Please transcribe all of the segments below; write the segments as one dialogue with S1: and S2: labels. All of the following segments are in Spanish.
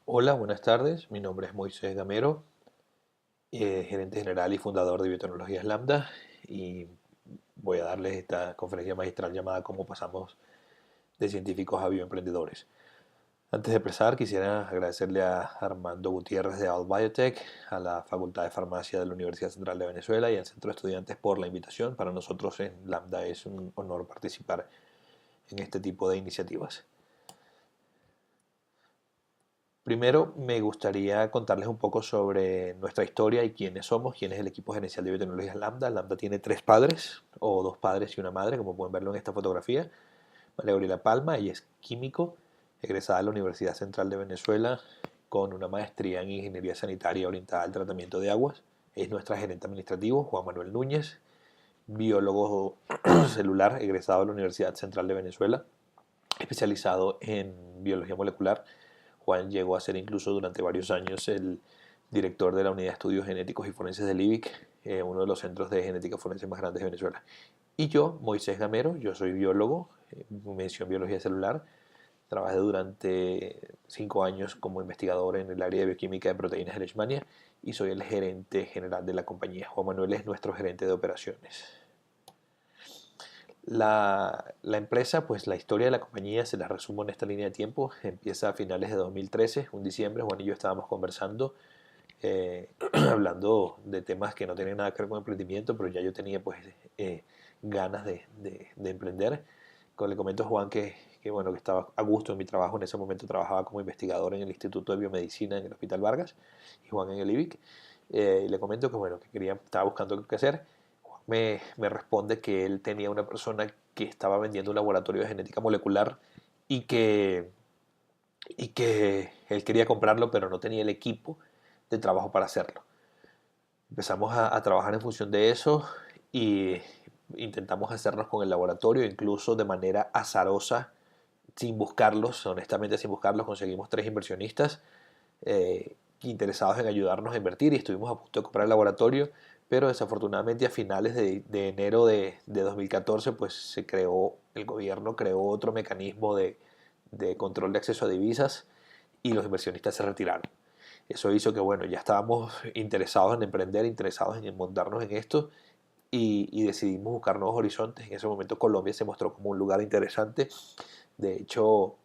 S1: Hola, buenas tardes. Mi nombre es Moisés Gamero, gerente general y fundador de Biotecnologías Lambda, y voy a darles esta conferencia magistral llamada Cómo pasamos de científicos a bioemprendedores. Antes de empezar, quisiera agradecerle a Armando Gutiérrez de Out Biotech, a la Facultad de Farmacia de la Universidad Central de Venezuela y al Centro de Estudiantes por la invitación. Para nosotros en Lambda es un honor participar en este tipo de iniciativas. Primero, me gustaría contarles un poco sobre nuestra historia y quiénes somos, quién es el equipo gerencial de biotecnologías Lambda. Lambda tiene tres padres, o dos padres y una madre, como pueden verlo en esta fotografía. María Gabriela Palma, ella es químico, egresada de la Universidad Central de Venezuela, con una maestría en ingeniería sanitaria orientada al tratamiento de aguas. Es nuestra gerente administrativo, Juan Manuel Núñez, biólogo celular, egresado de la Universidad Central de Venezuela, especializado en biología molecular. Juan llegó a ser incluso durante varios años el director de la Unidad de Estudios Genéticos y Forenses del IBIC, uno de los centros de genética forense más grandes de Venezuela. Y yo, Moisés Gamero, yo soy biólogo, mención biología celular. Trabajé durante 5 años como investigador en el área de bioquímica de proteínas de Leishmania y soy el gerente general de la compañía. Juan Manuel es nuestro gerente de operaciones. La empresa, pues la historia de la compañía se la resumo en esta línea de tiempo. Empieza a finales de 2013, un diciembre. Juan y yo estábamos conversando, hablando de temas que no tenían nada que ver con emprendimiento, pero ya yo tenía pues ganas de emprender. Le comento a Juan bueno, que estaba a gusto en mi trabajo. En ese momento trabajaba como investigador en el Instituto de Biomedicina en el Hospital Vargas y Juan en el IBIC. Y le comento que bueno, estaba buscando qué hacer. Me responde que él tenía una persona que estaba vendiendo un laboratorio de genética molecular y que, y que él quería comprarlo, pero no tenía el equipo de trabajo para hacerlo. Empezamos a trabajar en función de eso y intentamos hacernos con el laboratorio, incluso de manera azarosa, sin buscarlos, honestamente sin buscarlos, conseguimos tres inversionistas interesados en ayudarnos a invertir y estuvimos a punto de comprar el laboratorio, pero desafortunadamente a finales de enero de 2014 pues el gobierno creó otro mecanismo de control de acceso a divisas y los inversionistas se retiraron. Eso hizo que, bueno, ya estábamos interesados en emprender, interesados en montarnos en esto y decidimos buscar nuevos horizontes. En ese momento Colombia se mostró como un lugar interesante. De hecho,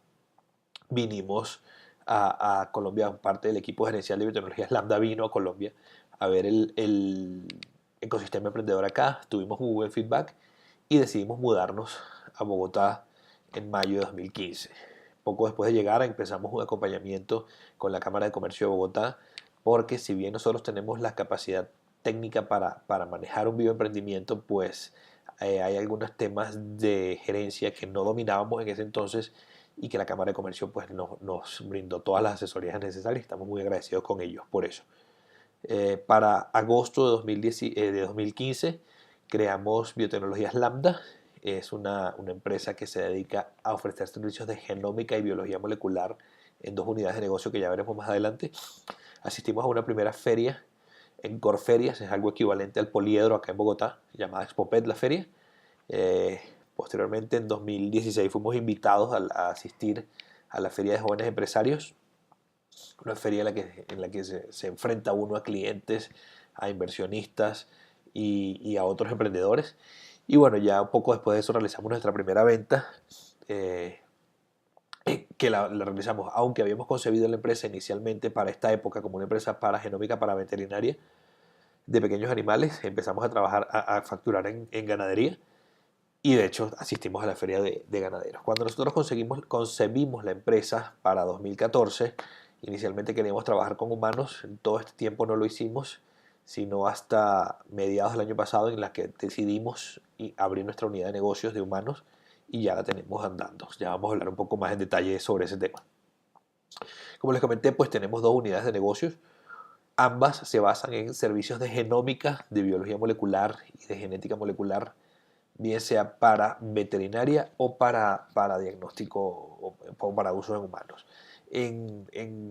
S1: vinimos a Colombia, parte del equipo gerencial de biotecnologías Lambda vino a Colombia a ver el ecosistema emprendedor acá, tuvimos muy buen feedback y decidimos mudarnos a Bogotá en mayo de 2015. Poco después de llegar empezamos un acompañamiento con la Cámara de Comercio de Bogotá, porque si bien nosotros tenemos la capacidad técnica para manejar un bioemprendimiento, pues hay algunos temas de gerencia que no dominábamos en ese entonces y que la Cámara de Comercio pues nos brindó todas las asesorías necesarias. Estamos muy agradecidos con ellos por eso. Para agosto de, 2010, de 2015 creamos Biotecnologías Lambda. Es una empresa que se dedica a ofrecer servicios de genómica y biología molecular en dos unidades de negocio que ya veremos más adelante. Asistimos a una primera feria en Corferias, es algo equivalente al Poliedro acá en Bogotá, llamada Expopet la feria. Eh, Posteriormente, en 2016, fuimos invitados a asistir a la Feria de Jóvenes Empresarios, una feria en la que se enfrenta uno a clientes, a inversionistas y a otros emprendedores. Y bueno, ya un poco después de eso realizamos nuestra primera venta, eh, que la realizamos, aunque habíamos concebido la empresa inicialmente para esta época como una empresa para genómica para veterinaria de pequeños animales. Empezamos a trabajar, a facturar en ganadería. Y de hecho asistimos a la feria de ganaderos. Cuando nosotros concebimos la empresa para 2014, inicialmente queríamos trabajar con humanos, en todo este tiempo no lo hicimos, sino hasta mediados del año pasado en la que decidimos abrir nuestra unidad de negocios de humanos y ya la tenemos andando. Ya vamos a hablar un poco más en detalle sobre ese tema. Como les comenté, pues tenemos dos unidades de negocios. Ambas se basan en servicios de genómica, de biología molecular y de genética molecular, bien sea para veterinaria o para diagnóstico o para uso en humanos. En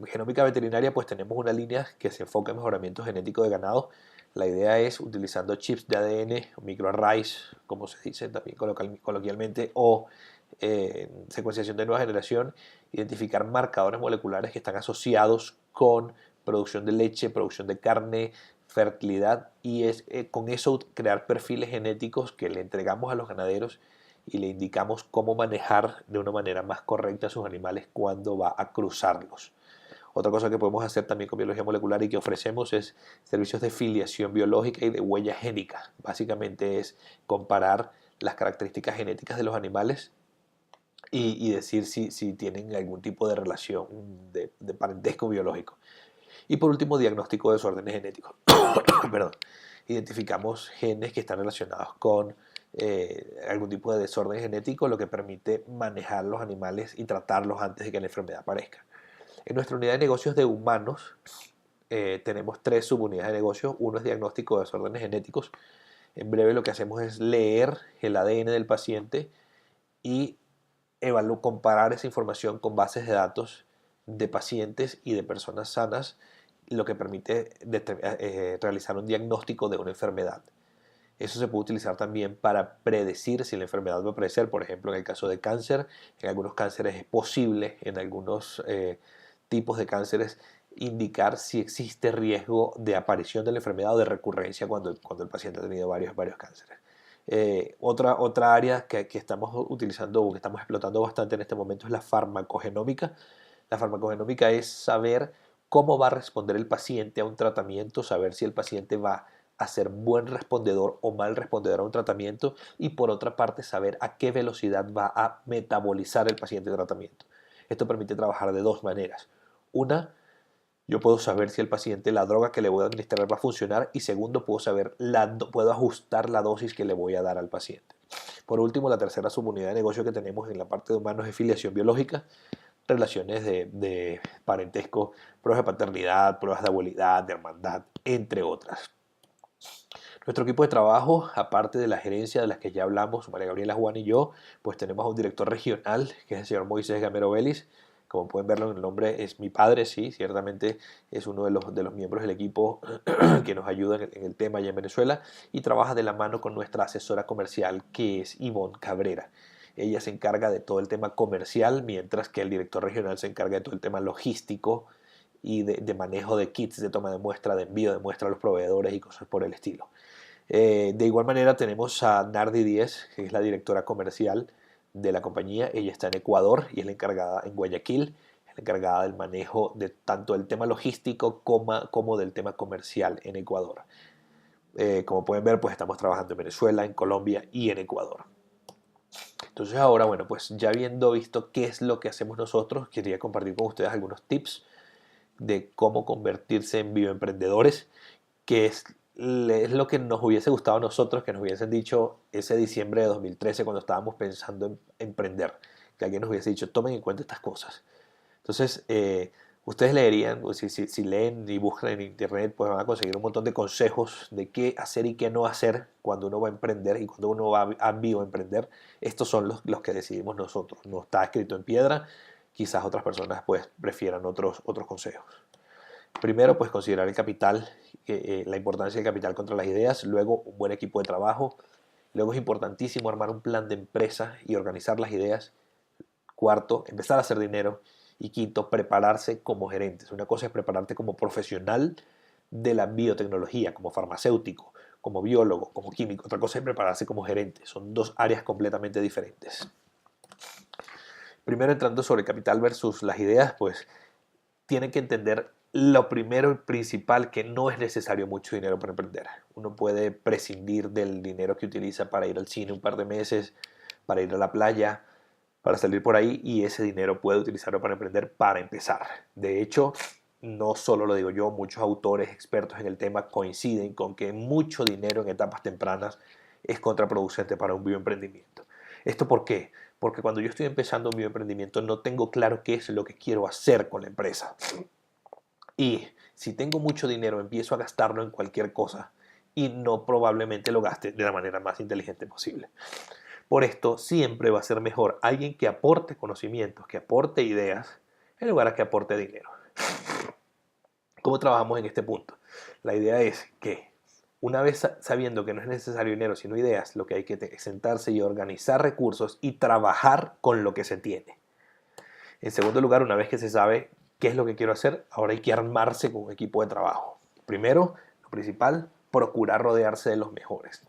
S1: genómica veterinaria pues tenemos una línea que se enfoca en mejoramiento genético de ganado. La idea es utilizando chips de ADN, microarrays, como se dice también coloquialmente, o secuenciación de nueva generación, identificar marcadores moleculares que están asociados con producción de leche, producción de carne, fertilidad, y con eso crear perfiles genéticos que le entregamos a los ganaderos y le indicamos cómo manejar de una manera más correcta a sus animales cuando va a cruzarlos. Otra cosa que podemos hacer también con biología molecular y que ofrecemos es servicios de filiación biológica y de huella génica. Básicamente es comparar las características genéticas de los animales y decir si tienen algún tipo de relación de parentesco biológico. Y por último, diagnóstico de desórdenes genéticos. Perdón. Identificamos genes que están relacionados con algún tipo de desorden genético, lo que permite manejar los animales y tratarlos antes de que la enfermedad aparezca. En nuestra unidad de negocios de humanos tenemos 3 subunidades de negocios. Uno es diagnóstico de desórdenes genéticos. En breve lo que hacemos es leer el ADN del paciente y comparar esa información con bases de datos de pacientes y de personas sanas, lo que permite realizar un diagnóstico de una enfermedad. Eso se puede utilizar también para predecir si la enfermedad va a aparecer. Por ejemplo, en el caso de cáncer, en algunos cánceres es posible, en algunos tipos de cánceres, indicar si existe riesgo de aparición de la enfermedad o de recurrencia cuando el paciente ha tenido varios cánceres. Otra área que estamos utilizando o que estamos explotando bastante en este momento es la farmacogenómica. La farmacogenómica es saber cómo va a responder el paciente a un tratamiento, saber si el paciente va a ser buen respondedor o mal respondedor a un tratamiento, y por otra parte saber a qué velocidad va a metabolizar el paciente el tratamiento. Esto permite trabajar de 2 maneras. Una, yo puedo saber si el paciente, la droga que le voy a administrar va a funcionar, y segundo, puedo ajustar la dosis que le voy a dar al paciente. Por último, la tercera subunidad de negocio que tenemos en la parte de humanos es filiación biológica, relaciones de parentesco, pruebas de paternidad, pruebas de abuelidad, de hermandad, entre otras. Nuestro equipo de trabajo, aparte de la gerencia de las que ya hablamos, María Gabriela, Juan y yo, pues tenemos a un director regional, que es el señor Moisés Gamero Vélez. Como pueden verlo en el nombre, es mi padre, sí, ciertamente es uno de los miembros del equipo que nos ayuda en el tema allá en Venezuela, y trabaja de la mano con nuestra asesora comercial, que es Ivonne Cabrera. Ella se encarga de todo el tema comercial, mientras que el director regional se encarga de todo el tema logístico y de manejo de kits de toma de muestra, de envío de muestra a los proveedores y cosas por el estilo. De igual manera tenemos a Nardi Díez, que es la directora comercial de la compañía. Ella está en Ecuador y es la encargada en Guayaquil, es la encargada del manejo de tanto el tema logístico como del tema comercial en Ecuador. Como pueden ver, pues estamos trabajando en Venezuela, en Colombia y en Ecuador. Entonces ahora, bueno, pues ya habiendo visto qué es lo que hacemos nosotros, quería compartir con ustedes algunos tips de cómo convertirse en bioemprendedores, que es lo que nos hubiese gustado a nosotros, que nos hubiesen dicho ese diciembre de 2013 cuando estábamos pensando en emprender, que alguien nos hubiese dicho, tomen en cuenta estas cosas. Entonces, ustedes leerían, si leen y buscan en internet, pues van a conseguir un montón de consejos de qué hacer y qué no hacer cuando uno va a emprender y cuando uno va a bioemprender. Estos son los que decidimos nosotros, no está escrito en piedra. Quizás otras personas pues prefieran otros consejos. Primero, pues considerar el capital, la importancia del capital contra las ideas. Luego, un buen equipo de trabajo. Luego es importantísimo armar un plan de empresa y organizar las ideas. Cuarto, empezar a hacer dinero. Y quinto, prepararse como gerentes. Una cosa es prepararte como profesional de la biotecnología, como farmacéutico, como biólogo, como químico. Otra cosa es prepararse como gerente. Son 2 áreas completamente diferentes. Primero, entrando sobre el capital versus las ideas, pues tienen que entender lo primero y principal, que no es necesario mucho dinero para emprender. Uno puede prescindir del dinero que utiliza para ir al cine un par de meses, para ir a la playa, para salir por ahí, y ese dinero puede utilizarlo para emprender, para empezar. De hecho, no solo lo digo yo, muchos autores expertos en el tema coinciden con que mucho dinero en etapas tempranas es contraproducente para un bioemprendimiento. ¿Esto por qué? Porque cuando yo estoy empezando un bioemprendimiento no tengo claro qué es lo que quiero hacer con la empresa. Y si tengo mucho dinero, empiezo a gastarlo en cualquier cosa y no probablemente lo gaste de la manera más inteligente posible. Por esto siempre va a ser mejor alguien que aporte conocimientos, que aporte ideas, en lugar de que aporte dinero. ¿Cómo trabajamos en este punto? La idea es que Una vez sabiendo que no es necesario dinero, sino ideas, lo que hay que es sentarse y organizar recursos y trabajar con lo que se tiene. En segundo lugar, una vez que se sabe qué es lo que quiero hacer, ahora hay que armarse con un equipo de trabajo. Primero, lo principal, procurar rodearse de los mejores.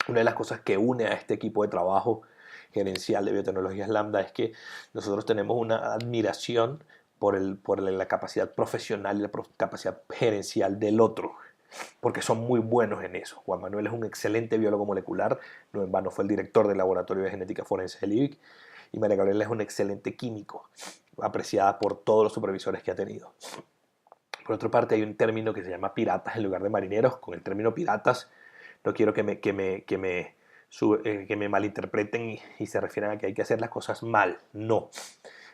S1: Una de las cosas que une a este equipo de trabajo gerencial de biotecnologías Lambda es que nosotros tenemos una admiración por la capacidad profesional y la capacidad gerencial del otro, porque son muy buenos en eso. Juan Manuel es un excelente biólogo molecular, no en vano fue el director del Laboratorio de Genética Forense del IBIC, y María Gabriela es un excelente químico, apreciada por todos los supervisores que ha tenido. Por otra parte, hay un término que se llama piratas en lugar de marineros. Con el término piratas no quiero que me malinterpreten y se refieran a que hay que hacer las cosas mal. No.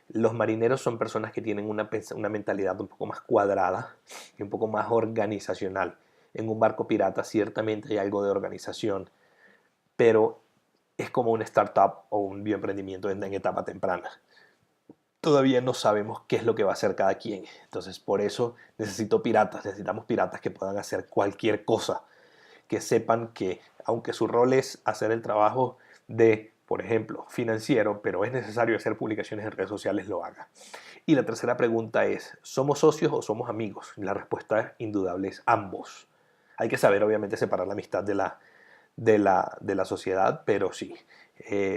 S1: Los marineros son personas que tienen una mentalidad un poco más cuadrada y un poco más organizacional. En un barco pirata ciertamente hay algo de organización, pero es como una startup o un bioemprendimiento en etapa temprana. Todavía no sabemos qué es lo que va a hacer cada quien. Entonces, por eso necesitamos piratas que puedan hacer cualquier cosa, que sepan que aunque su rol es hacer el trabajo de, por ejemplo, financiero, pero es necesario hacer publicaciones en redes sociales, lo haga. Y la tercera pregunta es, ¿somos socios o somos amigos? La respuesta indudable es ambos. Hay que saber, obviamente, separar la amistad de la sociedad, pero sí.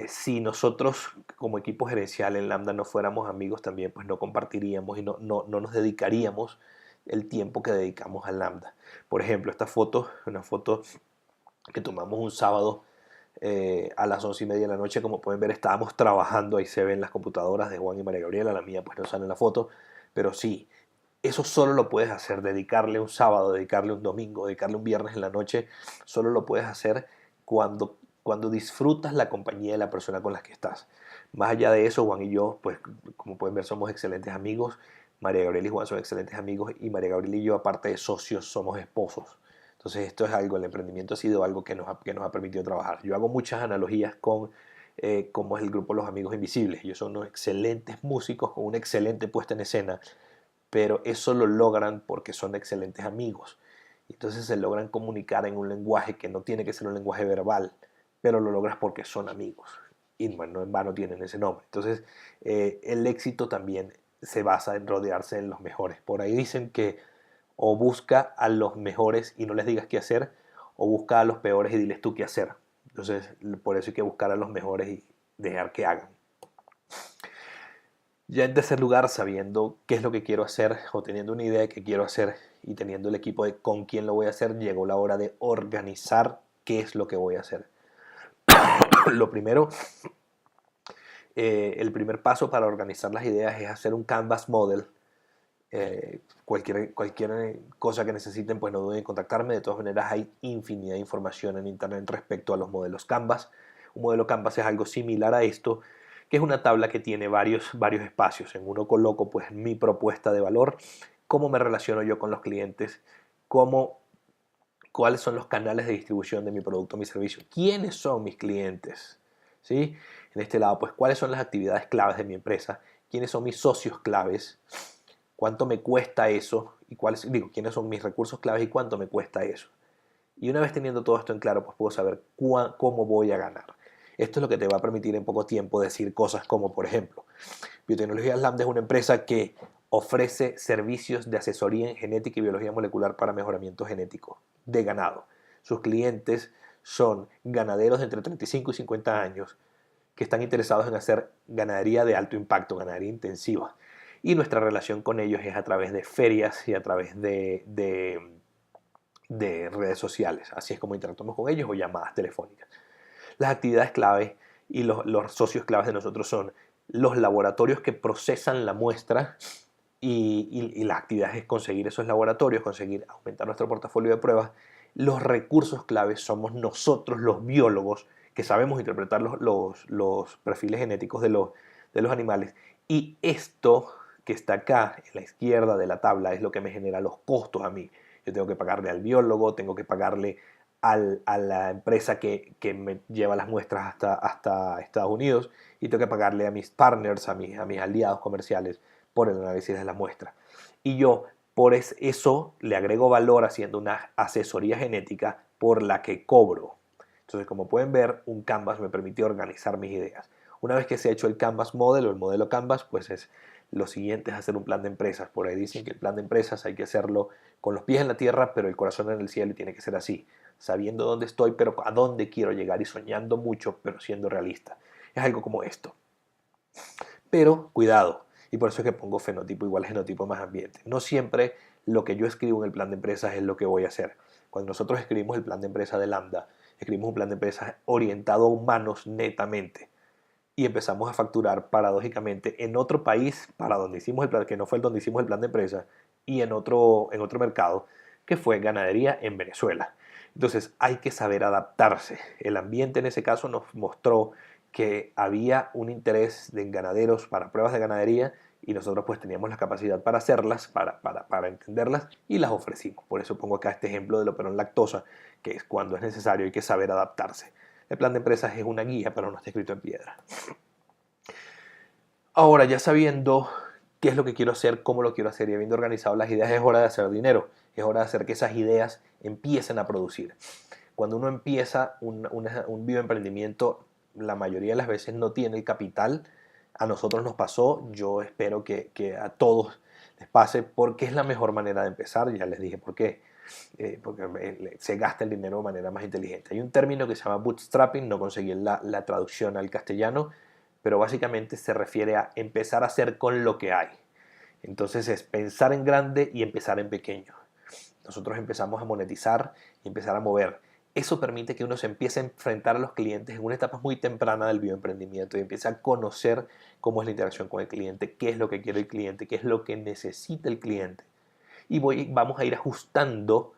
S1: Si nosotros como equipo gerencial en Lambda no fuéramos amigos también, pues no compartiríamos y no nos dedicaríamos el tiempo que dedicamos a Lambda. Por ejemplo, esta foto, una foto que tomamos un sábado a las 11:30 de la noche, como pueden ver estábamos trabajando, ahí se ven las computadoras de Juan y María Gabriela, la mía pues no sale en la foto, pero sí, eso solo lo puedes hacer, dedicarle un sábado, dedicarle un domingo, dedicarle un viernes en la noche, solo lo puedes hacer cuando disfrutas la compañía de la persona con la que estás. Más allá de eso, Juan y yo, pues como pueden ver, somos excelentes amigos. María Gabriela y Juan son excelentes amigos y María Gabriela y yo, aparte de socios, somos esposos. Entonces esto es algo, el emprendimiento ha sido algo que nos ha permitido trabajar. Yo hago muchas analogías con cómo es el grupo Los Amigos Invisibles. Ellos son unos excelentes músicos con una excelente puesta en escena, pero eso lo logran porque son excelentes amigos. Entonces se logran comunicar en un lenguaje que no tiene que ser un lenguaje verbal, pero lo logras porque son amigos. Y no en vano tienen ese nombre. Entonces el éxito también se basa en rodearse de los mejores. Por ahí dicen que o busca a los mejores y no les digas qué hacer, o busca a los peores y diles tú qué hacer. Entonces por eso hay que buscar a los mejores y dejar que hagan. Ya en tercer lugar, sabiendo qué es lo que quiero hacer o teniendo una idea de qué quiero hacer y teniendo el equipo de con quién lo voy a hacer, llegó la hora de organizar qué es lo que voy a hacer. Lo primero, el primer paso para organizar las ideas es hacer un canvas model. Cualquier cosa que necesiten, pues no duden en contactarme. De todas maneras, hay infinidad de información en internet respecto a los modelos Canvas. Un modelo Canvas es algo similar a esto, que es una tabla que tiene varios espacios. En uno coloco pues mi propuesta de valor, cómo me relaciono yo con los clientes, cuáles son los canales de distribución de mi producto o mi servicio, quiénes son mis clientes, ¿sí? En este lado, pues cuáles son las actividades claves de mi empresa, quiénes son mis socios claves, cuánto me cuesta eso y quiénes son mis recursos claves y cuánto me cuesta eso. Y una vez teniendo todo esto en claro, pues puedo saber cómo voy a ganar. Esto es lo que te va a permitir en poco tiempo decir cosas como, por ejemplo, Biotecnologías Lambda es una empresa que ofrece servicios de asesoría en genética y biología molecular para mejoramiento genético de ganado. Sus clientes son ganaderos de entre 35 y 50 años que están interesados en hacer ganadería de alto impacto, ganadería intensiva. Y nuestra relación con ellos es a través de ferias y a través de redes sociales. Así es como interactuamos con ellos o llamadas telefónicas. Las actividades clave y los socios claves de nosotros son los laboratorios que procesan la muestra y la actividad es conseguir esos laboratorios, conseguir aumentar nuestro portafolio de pruebas. Los recursos claves somos nosotros los biólogos que sabemos interpretar los perfiles genéticos de los animales. Y esto que está acá en la izquierda de la tabla es lo que me genera los costos a mí. Yo tengo que pagarle al biólogo, tengo que pagarle a la empresa que me lleva las muestras hasta Estados Unidos y tengo que pagarle a mis partners, a mis aliados comerciales por el análisis de la muestra. Y yo Eso le agrego valor haciendo una asesoría genética por la que cobro. Entonces, como pueden ver, un Canvas me permitió organizar mis ideas. Una vez que se ha hecho el Canvas Model o el modelo Canvas, pues lo siguiente es hacer un plan de empresas. Por ahí dicen que el plan de empresas hay que hacerlo con los pies en la tierra, pero el corazón en el cielo, y tiene que ser así, sabiendo dónde estoy, pero a dónde quiero llegar, y soñando mucho, pero siendo realista. Es algo como esto. Pero cuidado, y por eso es que pongo fenotipo igual genotipo más ambiente. No siempre lo que yo escribo en el plan de empresas es lo que voy a hacer. Cuando nosotros escribimos el plan de empresa de Lambda, escribimos un plan de empresas orientado a humanos netamente, y empezamos a facturar paradójicamente en otro país para donde hicimos el plan, que no fue el donde hicimos el plan de empresa, y en otro mercado, que fue ganadería en Venezuela. Entonces hay que saber adaptarse. El ambiente en ese caso nos mostró que había un interés de ganaderos para pruebas de ganadería, y nosotros pues teníamos la capacidad para hacerlas, para entenderlas, y las ofrecimos. Por eso pongo acá este ejemplo del operón lactosa, que es cuando es necesario, hay que saber adaptarse. El plan de empresas es una guía, pero no está escrito en piedra. Ahora, ya sabiendo qué es lo que quiero hacer, cómo lo quiero hacer, y habiendo organizado las ideas, es hora de hacer dinero. Es hora de hacer que esas ideas empiecen a producir. Cuando uno empieza un bioemprendimiento, la mayoría de las veces no tiene el capital. A nosotros nos pasó, yo espero que a todos les pase, porque es la mejor manera de empezar. Ya les dije por qué. Porque se gasta el dinero de manera más inteligente. Hay un término que se llama bootstrapping, no conseguí la traducción al castellano, pero básicamente se refiere a empezar a hacer con lo que hay. Entonces es pensar en grande y empezar en pequeño. Nosotros empezamos a monetizar y empezar a mover. Eso permite que uno se empiece a enfrentar a los clientes en una etapa muy temprana del bioemprendimiento, y empiece a conocer cómo es la interacción con el cliente, qué es lo que quiere el cliente, qué es lo que necesita el cliente. Y vamos a ir ajustando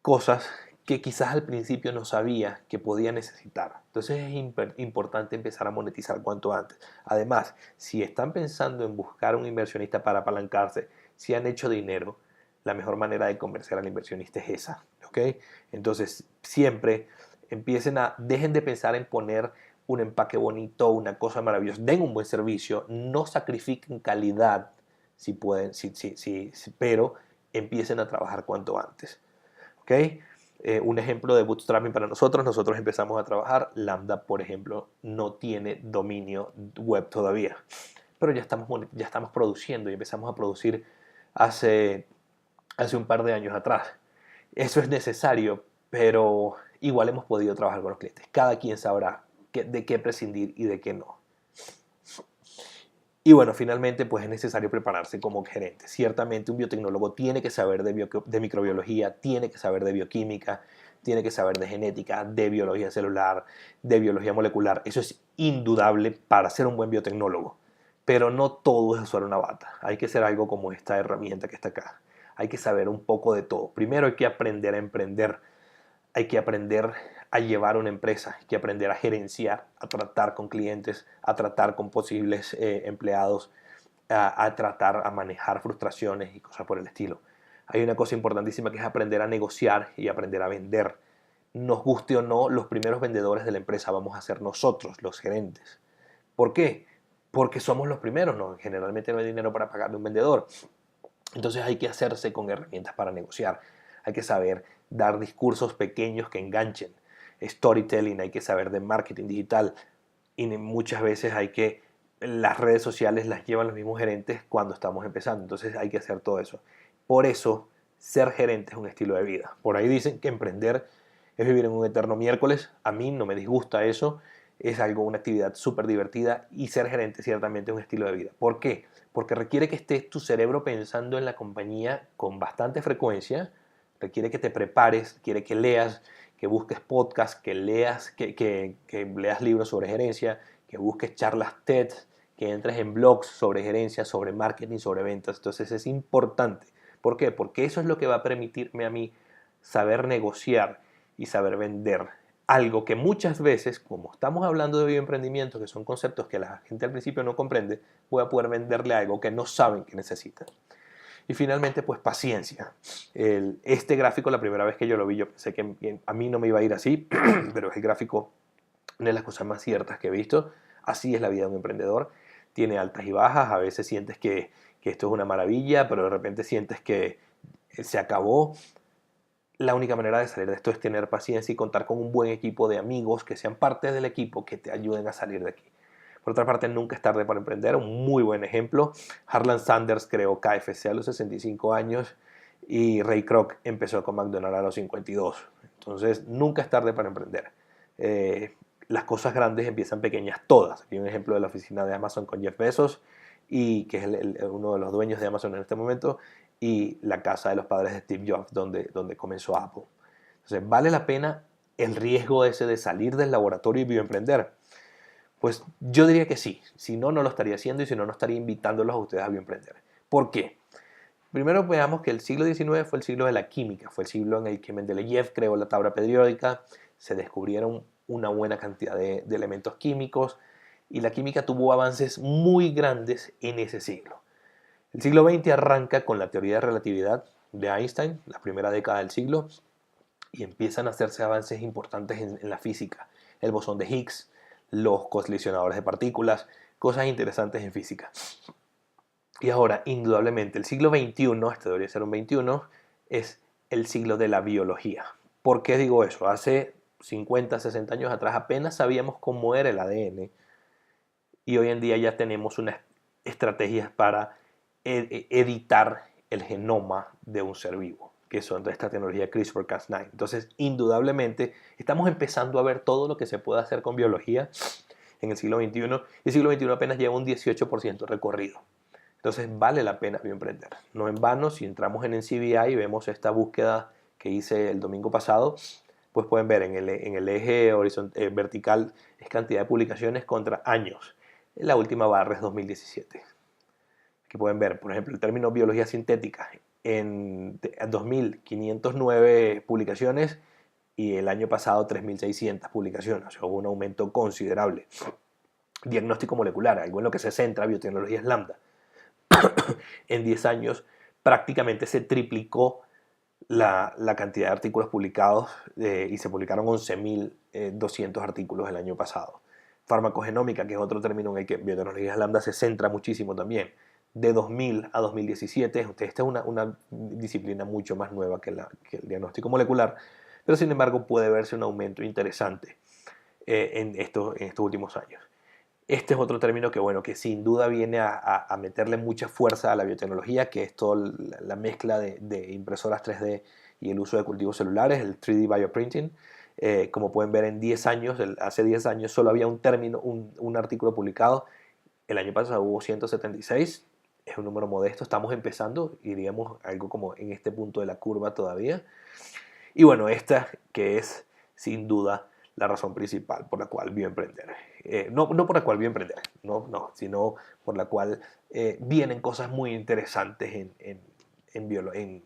S1: cosas que quizás al principio no sabía que podía necesitar. Entonces es importante empezar a monetizar cuanto antes. Además, si están pensando en buscar un inversionista para apalancarse, si han hecho dinero, la mejor manera de convencer al inversionista es esa. ¿Ok? Entonces, siempre dejen de pensar en poner un empaque bonito, una cosa maravillosa. Den un buen servicio, no sacrifiquen calidad si pueden, pero empiecen a trabajar cuanto antes. ¿Ok? Un ejemplo de bootstrapping para nosotros empezamos a trabajar. Lambda, por ejemplo, no tiene dominio web todavía, pero ya estamos produciendo, y empezamos a producir hace un par de años atrás. Eso es necesario, pero igual hemos podido trabajar con los clientes. Cada quien sabrá de qué prescindir y de qué no. Y bueno, finalmente pues es necesario prepararse como gerente. Ciertamente un biotecnólogo tiene que saber de microbiología, tiene que saber de bioquímica, tiene que saber de genética, de biología celular, de biología molecular. Eso es indudable para ser un buen biotecnólogo. Pero no todo es usar una bata. Hay que ser algo como esta herramienta que está acá. Hay que saber un poco de todo. Primero hay que aprender a emprender. Hay que aprender a llevar una empresa, hay que aprender a gerenciar, a tratar con clientes, a tratar con posibles empleados, a tratar a manejar frustraciones y cosas por el estilo. Hay una cosa importantísima que es aprender a negociar y aprender a vender. Nos guste o no, los primeros vendedores de la empresa vamos a ser nosotros, los gerentes. ¿Por qué? Porque somos los primeros, ¿no? Generalmente no hay dinero para pagarle a un vendedor. Entonces hay que hacerse con herramientas para negociar. Hay que saber dar discursos pequeños que enganchen. Storytelling, hay que saber de marketing digital. Y muchas veces las redes sociales las llevan los mismos gerentes cuando estamos empezando. Entonces hay que hacer todo eso. Por eso, ser gerente es un estilo de vida. Por ahí dicen que emprender es vivir en un eterno miércoles. A mí no me disgusta eso. Es una actividad súper divertida, y ser gerente ciertamente es un estilo de vida. ¿Por qué? Porque requiere que estés tu cerebro pensando en la compañía con bastante frecuencia, requiere que te prepares, quiere que leas, que busques podcasts, que leas libros sobre gerencia, que busques charlas TED, que entres en blogs sobre gerencia, sobre marketing, sobre ventas. Entonces es importante. ¿Por qué? Porque eso es lo que va a permitirme a mí saber negociar y saber vender. Algo que muchas veces, como estamos hablando de bioemprendimiento, que son conceptos que la gente al principio no comprende, voy a poder venderle algo que no saben que necesitan. Y finalmente, pues paciencia. Este gráfico, la primera vez que yo lo vi, yo pensé que a mí no me iba a ir así, pero es el gráfico, una de las cosas más ciertas que he visto. Así es la vida de un emprendedor. tiene altas y bajas, a veces sientes que esto es una maravilla, pero de repente sientes que se acabó. La única manera de salir de esto es tener paciencia y contar con un buen equipo de amigos que sean parte del equipo que te ayuden a salir de aquí. Por otra parte, nunca es tarde para emprender. Un muy buen ejemplo. Harlan Sanders creó KFC a los 65 años y Ray Kroc empezó con McDonald's a los 52. Entonces, nunca es tarde para emprender. Las cosas grandes empiezan pequeñas todas. Hay un ejemplo de la oficina de Amazon con Jeff Bezos, y que es uno de los dueños de Amazon en este momento, y la casa de los padres de Steve Jobs, donde comenzó Apple. Entonces, ¿vale la pena el riesgo ese de salir del laboratorio y bioemprender? Pues yo diría que sí. Si no, no lo estaría haciendo, y si no, no estaría invitándolos a ustedes a bioemprender. ¿Por qué? Primero veamos que el siglo XIX fue el siglo de la química, fue el siglo en el que Mendeleev creó la tabla periódica, se descubrieron una buena cantidad de elementos químicos, y la química tuvo avances muy grandes en ese siglo. El siglo XX arranca con la teoría de relatividad de Einstein, la primera década del siglo, y empiezan a hacerse avances importantes en la física. El bosón de Higgs, los colisionadores de partículas, cosas interesantes en física. Y ahora, indudablemente, el siglo XXI, este debería ser un 21, es el siglo de la biología. ¿Por qué digo eso? Hace 50, 60 años atrás apenas sabíamos cómo era el ADN, y hoy en día ya tenemos unas estrategias para editar el genoma de un ser vivo, que son de esta tecnología CRISPR-Cas9. Entonces, indudablemente, estamos empezando a ver todo lo que se puede hacer con biología en el siglo XXI, y el siglo XXI apenas lleva un 18% recorrido. Entonces, vale la pena bioemprender. No en vano, si entramos en NCBI y vemos esta búsqueda que hice el domingo pasado, pues pueden ver en el eje vertical es cantidad de publicaciones contra años. La última barra es 2017. Aquí pueden ver, por ejemplo, el término biología sintética en 2.509 publicaciones, y el año pasado 3.600 publicaciones. O sea, hubo un aumento considerable. Diagnóstico molecular, algo en lo que se centra biotecnologías lambda. En 10 años prácticamente se triplicó la cantidad de artículos publicados, y se publicaron 11.200 artículos el año pasado. Farmacogenómica, que es otro término en el que biotecnologías lambda se centra muchísimo también. De 2000 a 2017, esta es una disciplina mucho más nueva que el diagnóstico molecular, pero sin embargo puede verse un aumento interesante en estos últimos años. Este es otro término que, bueno, que sin duda viene a meterle mucha fuerza a la biotecnología, que es toda la mezcla de impresoras 3D y el uso de cultivos celulares, el 3D bioprinting. Como pueden ver, en 10 años, hace 10 años solo había un artículo publicado. El año pasado hubo 176, es un número modesto, estamos empezando, iríamos algo como en este punto de la curva todavía. Y bueno, esta que es sin duda la razón principal por la cual bioemprender. No por la cual bioemprender, sino por la cual vienen cosas muy interesantes en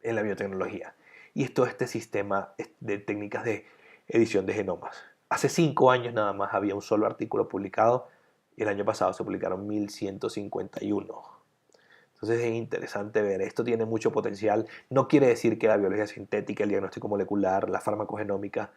S1: la biotecnología. Y es todo este sistema de técnicas de edición de genomas. Hace 5 años nada más había un solo artículo publicado, y el año pasado se publicaron 1.151. Entonces es interesante ver, esto tiene mucho potencial. No quiere decir que la biología sintética, el diagnóstico molecular, la farmacogenómica,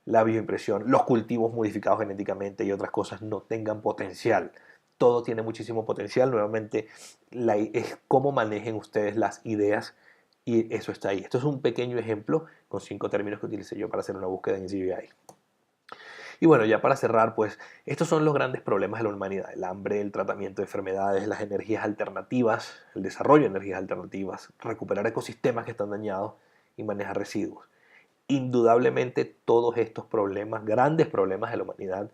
S1: la bioimpresión, los cultivos modificados genéticamente y otras cosas no tengan potencial. Todo tiene muchísimo potencial. Nuevamente, es cómo manejen ustedes las ideas, y eso está ahí. Esto es un pequeño ejemplo con 5 términos que utilicé yo para hacer una búsqueda en CBI. Y bueno, ya para cerrar, pues estos son los grandes problemas de la humanidad: el hambre, el tratamiento de enfermedades, las energías alternativas, el desarrollo de energías alternativas, recuperar ecosistemas que están dañados y manejar residuos. Indudablemente todos estos problemas, grandes problemas de la humanidad,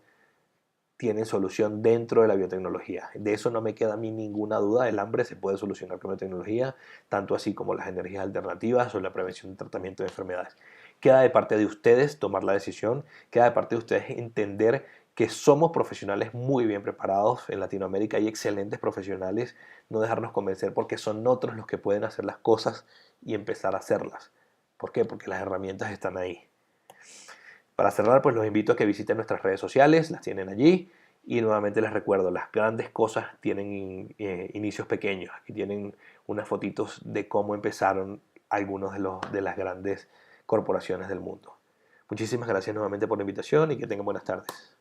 S1: tienen solución dentro de la biotecnología. De eso no me queda a mí ninguna duda. El hambre se puede solucionar con biotecnología, tanto así como las energías alternativas o la prevención y tratamiento de enfermedades. Queda de parte de ustedes tomar la decisión, queda de parte de ustedes entender que somos profesionales muy bien preparados. En Latinoamérica hay excelentes profesionales, no dejarnos convencer porque son otros los que pueden hacer las cosas y empezar a hacerlas. ¿Por qué? Porque las herramientas están ahí. Para cerrar, pues los invito a que visiten nuestras redes sociales, las tienen allí, y nuevamente les recuerdo, las grandes cosas tienen inicios pequeños. Aquí tienen unas fotitos de cómo empezaron algunos de las grandes corporaciones del mundo. Muchísimas gracias nuevamente por la invitación, y que tengan buenas tardes.